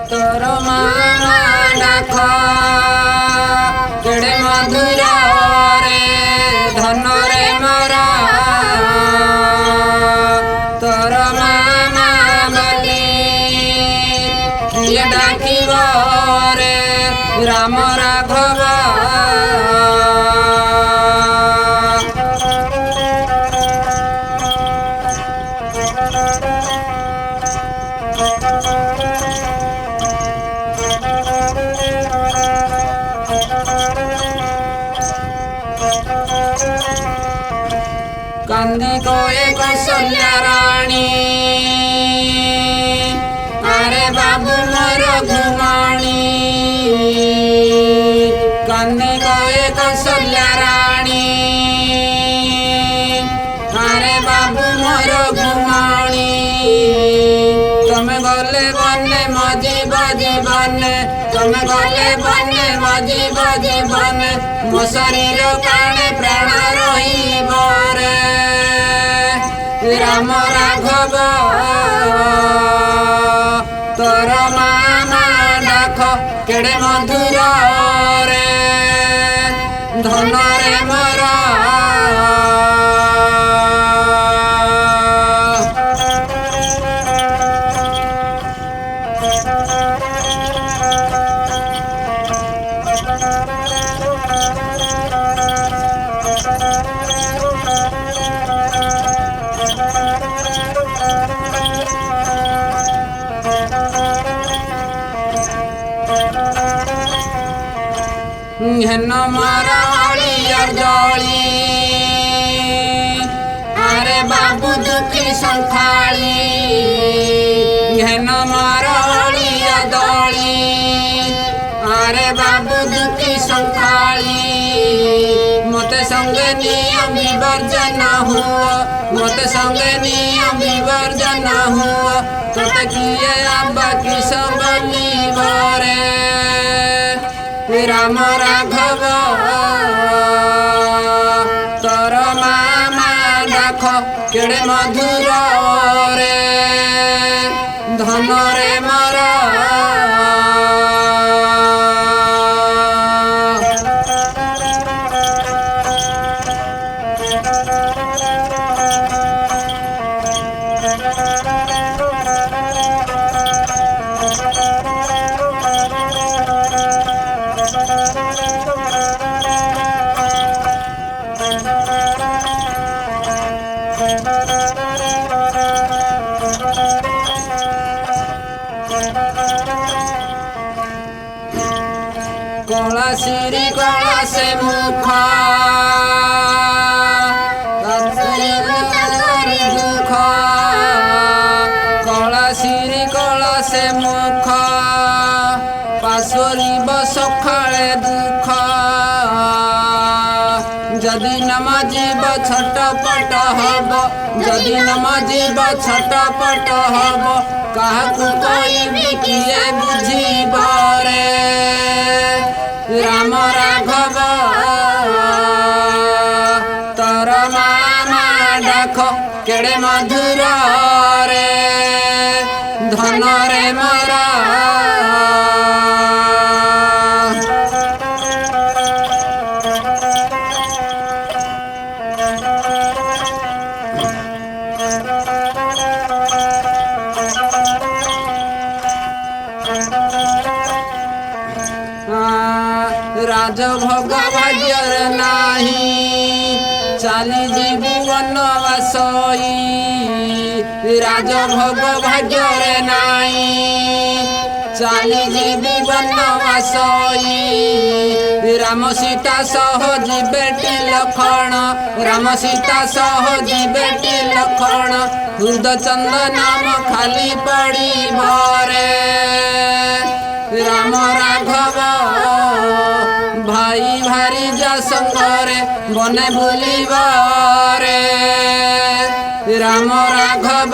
तोर मामा डाख केड़े मधुर रे धन रे मोरा तोर मामा बोली किए डाकिब रे राम राघव कांदी कोए कौशल्या राणी अरे बाबू मोर घुमाणी कांदी कोए कौशल्या राणी अरे बाबू मोर घुमाणी तमे गले बने मजीब जीवन तमे गले बने मजीब जीवन मो शरीर काणे प्राण रहिब रे राम राघव तोर मामा डाख केड़े मधुर रे धन रे मोरा हेन माराली जली अरे बाबू दुखी संखाली हेन माराली दली अरे बाबू दुखी संखाली मते संगे नियम विवर्जन हुआ मते संगे नियम विवर्जन हुआ तोते किए आबा की सबली बरे राम राघव तोर मामा डाख केड़े मधुर रे धन रे मोरा कला श्री कला से मुख दुख कला श्री कला से मुख पाशरी सखाले दुख जदि नम जीव छटपट हब जदि नम जीव छटपट हब काहकु कहबी किए बुझीब रे राम राघव तोर मामा डाख केड़े मधुर रे धन रे मोरा राजभोग भाग्यर नाही चाली जीवु वनवासई राजभोग भाग्यर नाही चाली जीवु वनवासई राम सीता सह जीवेटी लखन राम सीता सह जीवेटी लखन हृदचंद नाम खाली पड़ी भरे राम राघव भाई भारी जा संगरे बने भूलिब रे राम राघव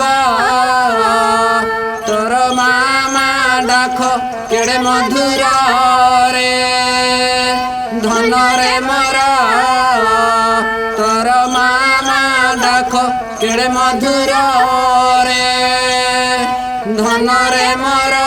तोर मामा डाख केड़े मधुर रे धन रे मोरा तोर मामा डाख केड़े मधुर रे धन रे मोरा।